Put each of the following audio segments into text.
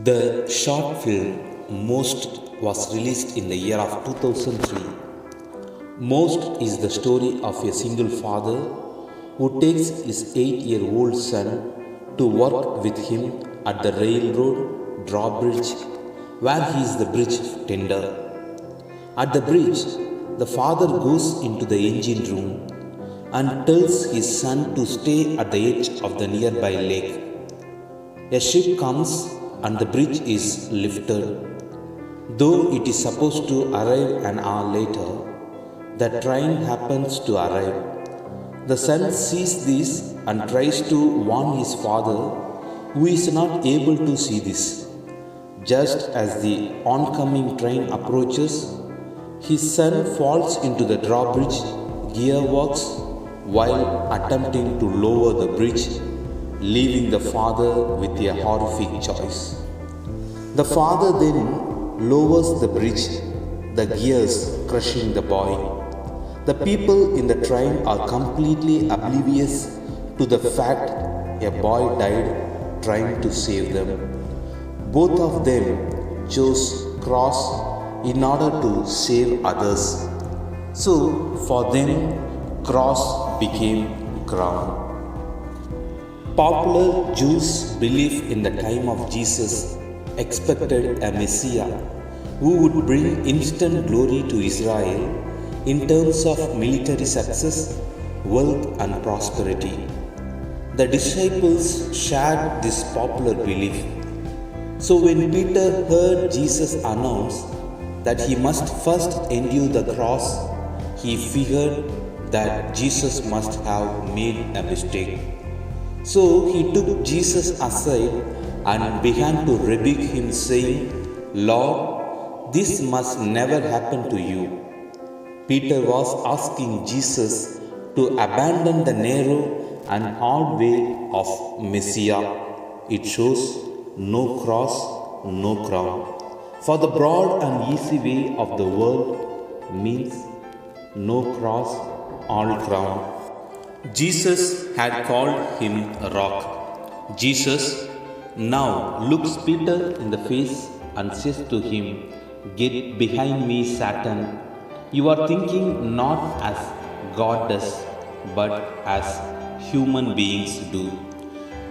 The short film Most was released in the year of 2003. Most is the story of a single father who takes his 8-year-old son to work with him at the railroad drawbridge where he is the bridge tender. At the bridge, the father goes into the engine room and tells his son to stay at the edge of the nearby lake. A ship comes and the bridge is lifted. Though it is supposed to arrive an hour later, the train happens to arrive. The son sees this and tries to warn his father, who is not able to see this. Just as the oncoming train approaches, his son falls into the drawbridge gearworks while attempting to lower the bridge, leaving the father with a horrific choice. The father then lowers the bridge, the gears crushing the boy. The people in the train are completely oblivious to the fact a boy died trying to save them. Both of them chose cross in order to save others. So for them, cross became crown. Popular Jews' belief in the time of Jesus expected a Messiah who would bring instant glory to Israel in terms of military success, wealth, and prosperity. The disciples shared this popular belief. So when Peter heard Jesus announce that he must first endure the cross, he figured that Jesus must have made a mistake. So he took Jesus aside and began to rebuke him, saying, "Lord, this must never happen to you." Peter was asking Jesus to abandon the narrow and hard way of Messiah. It shows no cross, no crown. For the broad and easy way of the world means no cross, all crown. Jesus had called him a rock. Jesus now looks Peter in the face and says to him, "Get behind me, Satan. You are thinking not as God does, but as human beings do."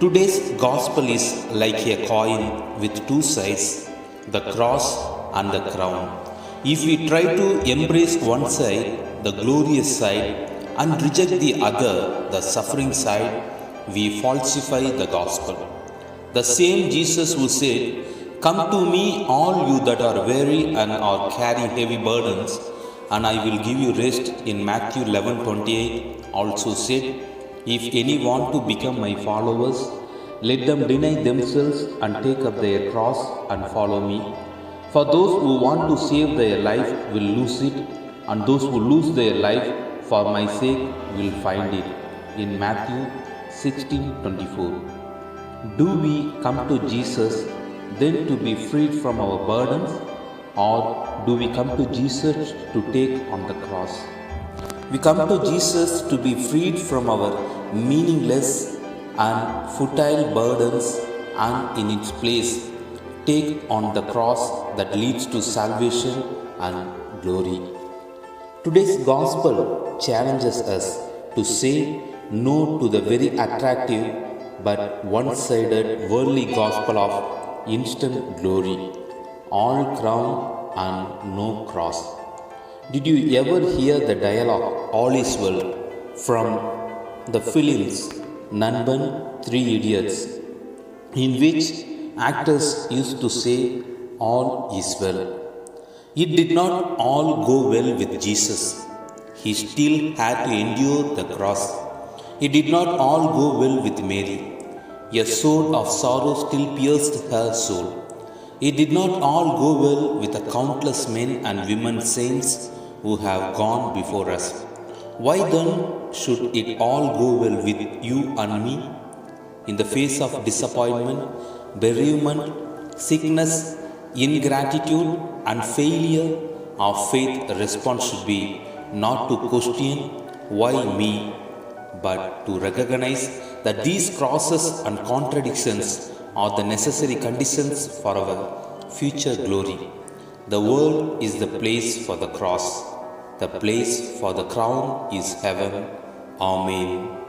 Today's gospel is like a coin with two sides, the cross and the crown. If we try to embrace one side, the glorious side, and reject the other, the suffering side, we falsify the gospel. The same Jesus who said, "Come to me, all you that are weary and are carrying heavy burdens, and I will give you rest," in Matthew 11:28 also said, "If any want to become my followers, let them deny themselves and take up their cross and follow me. For those who want to save their life will lose it, and those who lose their life for my sake will find it," in Matthew 16:24. Do we come to Jesus then to be freed from our burdens, or do we come to Jesus to take on the cross? We come to Jesus to be freed from our meaningless and futile burdens, and in its place take on the cross that leads to salvation and glory. Today's gospel challenges us to say no to the very attractive but one-sided worldly gospel of instant glory, all crown and no cross. Did you ever hear the dialogue "All is well" from the films Nanban, Three Idiots, in which actors used to say all is well? It did not all go well with Jesus. He still had to endure the cross. It did not all go well with Mary. A sword of sorrow still pierced her soul. It did not all go well with the countless men and women saints who have gone before us. Why then should it all go well with you and me? In the face of disappointment, bereavement, sickness, ingratitude, and failure, our faith response should be not to question why me, but to recognize that these crosses and contradictions are the necessary conditions for our future glory. The world is the place for the cross. The place for the crown is heaven. Amen.